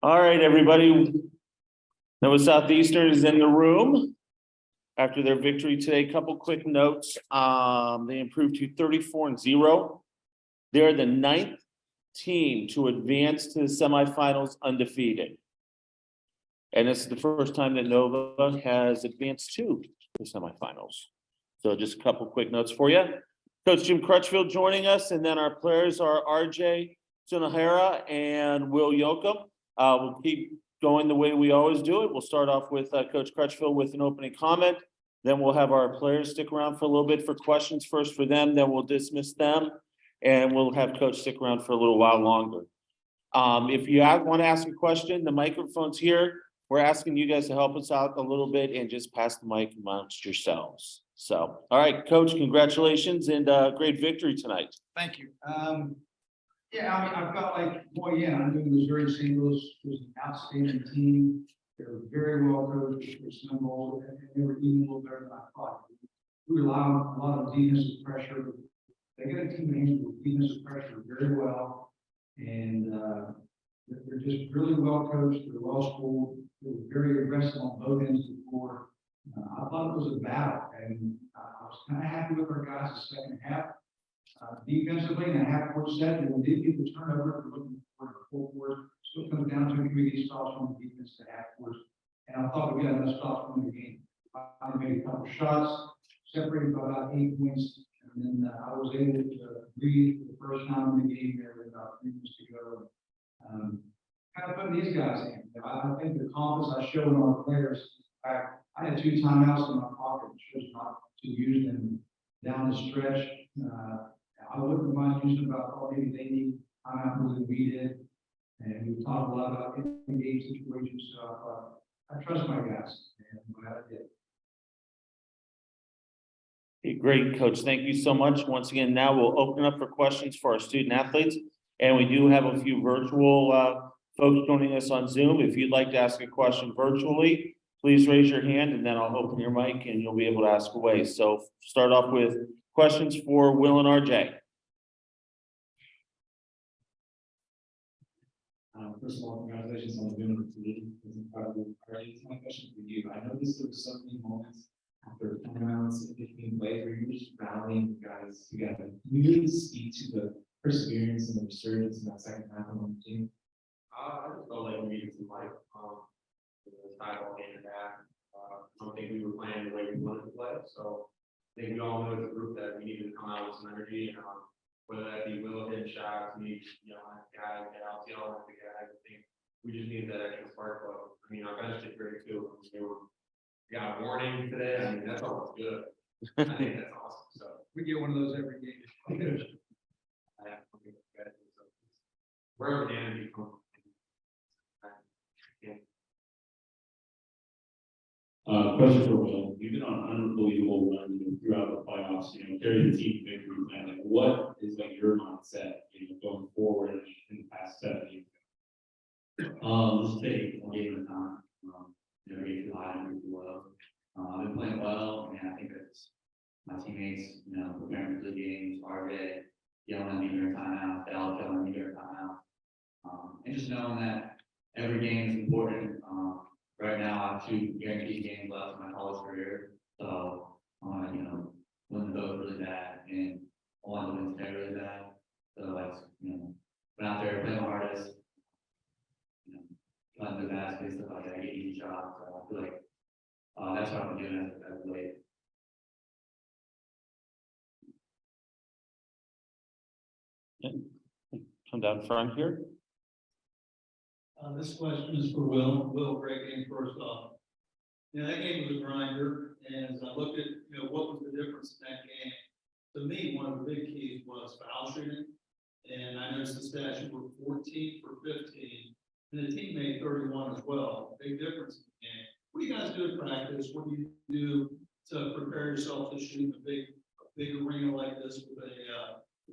All right, everybody. Noah Southeastern is in the room after their victory today. Couple quick notes. They improved to 34-0. They're the 9th team to advance to the semifinals undefeated. And this is the first time that Nova has advanced to the semifinals. So just a couple quick notes for you. Coach Jim Crutchfield joining us, and then our players are RJ Sunahara and Will Yoakum. We'll keep going the way we always do it. We'll start off with Coach Crutchfield with an opening comment. Then we'll have our players stick around for a little bit for questions first for them. Then we'll dismiss them, and we'll have Coach stick around for a little while longer. If you want to ask a question, the microphone's here. We're asking you guys to help us out a little bit and just pass the mic amongst yourselves. So, all right, Coach, congratulations and great victory tonight. Thank you. Yeah, I mean, I felt like, boy, yeah, I'm doing Missouri singles. It was an outstanding team. They were very well coached. They were simple, and they were even a little better than I thought. We rely on a lot of defensive pressure. They got a team that handles defensive pressure very well, and they're just really well coached. They're well schooled. They were very aggressive on both ends of the floor. I thought it was a battle, and I was kind of happy with our guys the second half. Defensively, in a half-court set, when we did get the turnover, we're looking for the full court. Still comes down to these stops on the defense to half court. And I thought we got enough stops from the game. I made a couple shots, separated by about 8 points, and then I was able to breathe for the first time in the game there with about 3 minutes to go. Kind of putting these guys in. I think the confidence I showed on our players. I had 2 timeouts in my pocket, chose not to use them down the stretch. I wouldn't mind using about, oh, maybe they need timeout more than we did. And we talked a lot about in-game situations. So I thought, I trust my guys, and I'm glad I did. Hey, great, Coach. Thank you so much. Once again, now we'll open up for questions for our student athletes. And we do have a few virtual folks joining us on Zoom. If you'd like to ask a question virtually, please raise your hand and then I'll open your mic and you'll be able to ask away. So start off with questions for Will and RJ. First of all, congratulations on the win of the team. It's incredible. RJ, my question for you. I noticed there were so many moments after timeouts and 15 plays where you're just rallying the guys together. Can you really speak to the perseverance and the resurgence in that second half on the team? I just felt like we needed some life. The tie ball game and that. I don't think we were playing the way we wanted to play. So I think we all know as a group that we needed to come out with some energy. And whether that be Will hitting shots, me yelling at the guys, yelling at the guys, I think we just needed that extra spark plug. I mean, our bench did great too. We got a warning today. I mean, that's always good. I think that's awesome. So We get one of those every game. wherever the energy comes from. Question for Will. You've been on an unbelievable run throughout the playoffs, carrying the team victory plan. Like, what is your mindset, going forward in the past 7 years? Just take one game at a time. Never get too high, never too low. I've been playing well, and I think that's my teammates, preparing for the games, RJ, yelling at me during timeout, Dell telling me during timeout. And just knowing that every game is important. Right now, I have 2 guaranteed games left in my college career. So, win those really bad, and I want to win today really bad. So, been out there playing my hardest, playing the basket, stuff like that, get easy shots. So I feel like that's what I've been doing as of late. Come down front here. This question is for Will. Will, great game first off. That game was a grinder, and as I looked at, what was the difference in that game? To me, one of the big keys was foul shooting, and I noticed the stats were 14 for 15, and the team made 31 as well. Big difference in the game. What do you guys do in practice? What do you do to prepare yourself to shoot a big arena like this with a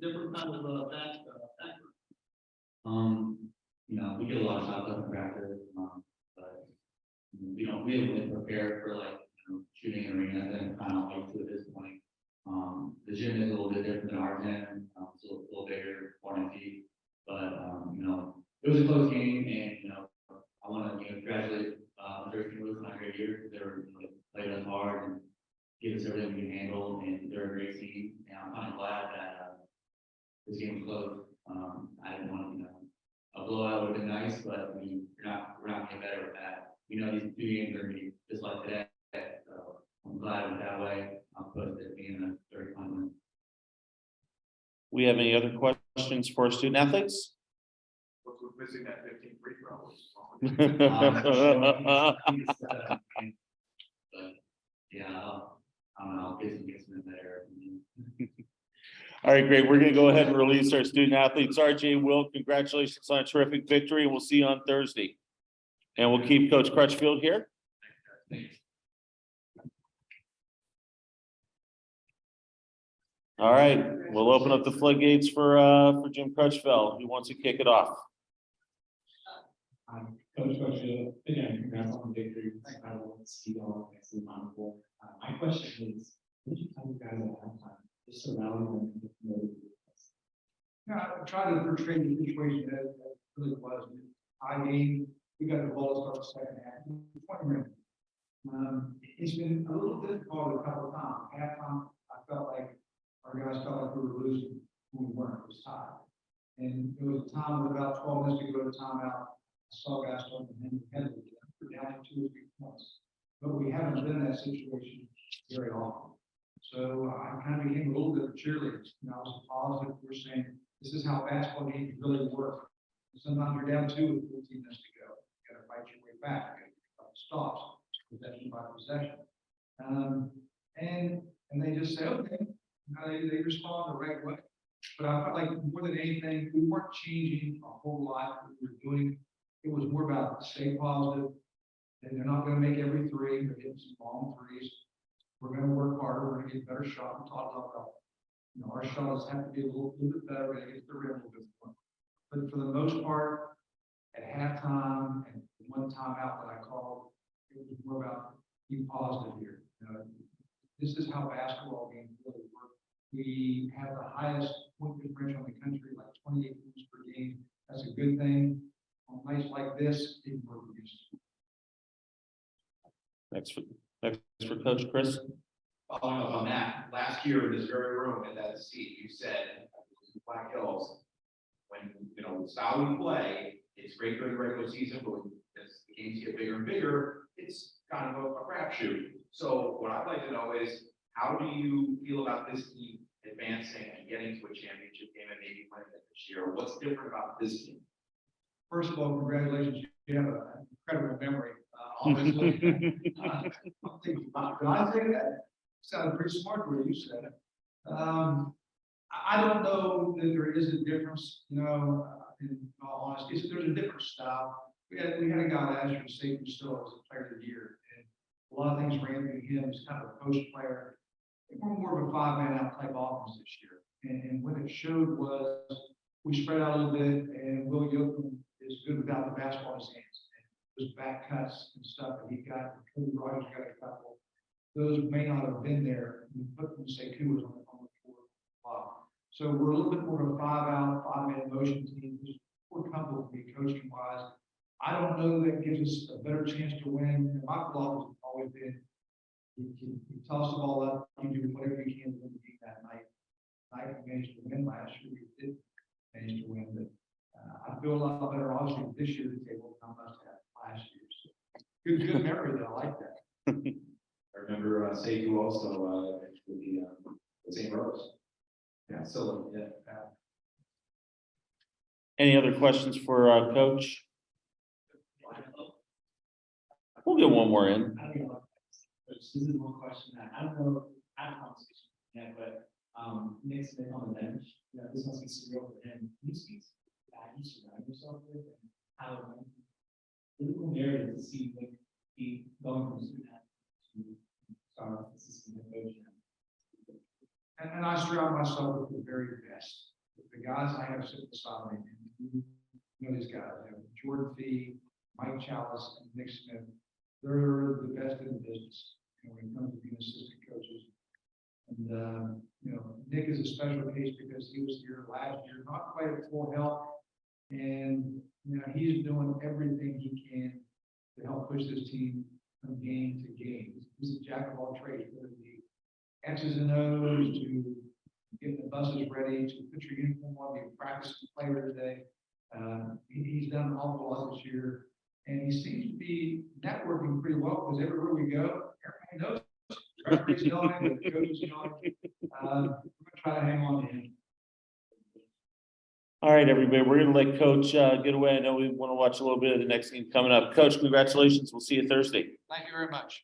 different kind of factor? We get a lot of shots up in practice, but we haven't really prepared for shooting an arena than kind of to this point. The gym is a little bit different than our gym. It's a little bigger, 40 feet, but it was a close game, and great team, and I'm kind of glad that, this game was close. I didn't want, a blowout would have been nice, but I mean, we're not getting better with that. We know these 2 games are gonna be just like today, so I'm glad it went that way. I'll put it being a 30-point win. We have any other questions for our student athletes? We're missing that 15 free throws. But, yeah, I don't know, I'll get some in there. All right, great. We're gonna go ahead and release our student athletes. RJ, Will, congratulations on a terrific victory. We'll see you on Thursday. And we'll keep Coach Crutchfield here. All right, we'll open up the floodgates for Jim Crutchfield. Who wants to kick it off? Coach, again, congrats on the victory. I will see you all next to the Final Four. My question is, what did you tell the guys at halftime? Just to rally them and get to know the defense? I tried to portray the situation that really was. I game, we got the ball to start the second half. 20 minutes. It's been a little difficult a couple of times. Halftime, I felt like our guys felt like we were losing when we weren't. It was tied. And there was a time with about 12 minutes to go to timeout. I saw guys starting to hand heavily down 2 or 3 points. But we haven't been in that situation very often. So I kind of became a little bit of a cheerleader. I was positive. We're saying this is how basketball games really work. Sometimes you're down 2 with 14 minutes to go. You got to fight your way back. You got to get a couple stops, possession by possession. And they just say, okay, they respond the right way. But I felt like more than anything, we weren't changing a whole lot what we were doing. It was more about stay positive. And they're not going to make every 3. They're hitting some long 3s. We're going to work harder. We're going to get a better shot. We talked about, our shots have to be a little bit better. We're going to get the rim a little bit more. But for the most part, at halftime and one timeout that I called, it was more about being positive here. This is how basketball games really work. We have the highest point differential in the country, like 28 points per game. That's a good thing. On nights like this, it can work against you. Next for Coach Chris. Following up on that, last year in this very room at that seat, you said, Black Hills, when, the style we play, it's great during the regular season, but as the games get bigger and bigger, it's kind of a crapshoot. So what I'd like to know is, how do you feel about this team advancing and getting to a championship game and maybe winning it this year? What's different about this team? First of all, congratulations. You have an incredible memory. Obviously, I'm thinking about, did I say that? Sounded pretty smart the way you said it. I don't know that there is a difference, in all honesty. There's a different style. We had a guy last year, safety still as a player of the year. And a lot of things ran through him. He's kind of a post player. We're more of a 5-man out type offense this year. And what it showed was we spread out a little bit, and Will Yoakum is good without the basketball in his hands. And those back cuts and stuff that he got, Cody Rogers got a couple. Those may not have been there. We put them, say, Sekou was on the 4 block. So we're a little bit more of a 5-out, 5-man motion team. We're comfortable to be coaching wise. I don't know that gives us a better chance to win. And my philosophy has always been, you toss the ball up, you do whatever you can to win the game that night. I managed to win last year. We did manage to win, but I feel a lot better obviously this year at the table than I must have last year. So good memory that I like that. I remember Sekou also with the St. Rose. Yeah, so yeah. Any other questions for Coach? We'll get one more in. I don't know. This is one question that I don't know. I had a conversation yet, but Nick's been on the bench. This must be surreal for him. Can you speak to that you surround yourself with and how it went? It's a little narrative to see Nick be going from student to star assistant head coach. And I surround myself with the very best. The guys I have sitting beside me, and you know these guys, Jordan Fee, Mike Chalice, and Nick Smith. They're the best in the business when it comes to being assistant coaches. And Nick is a special case because he was here last year, not quite at full health, and he's doing everything he can to help push this team from game to game. He's a jack of all trades, whether it be X's and O's, to getting the buses ready, to put your uniform on, you practice the player today. He's done an awful lot this year, and he seems to be networking pretty well, because everywhere we go, everybody knows. Referees know him, the coaches know him. We're gonna try to hang on to him. All right, everybody, we're gonna let Coach get away. I know we want to watch a little bit of the next game coming up. Coach, congratulations. We'll see you Thursday. Thank you very much.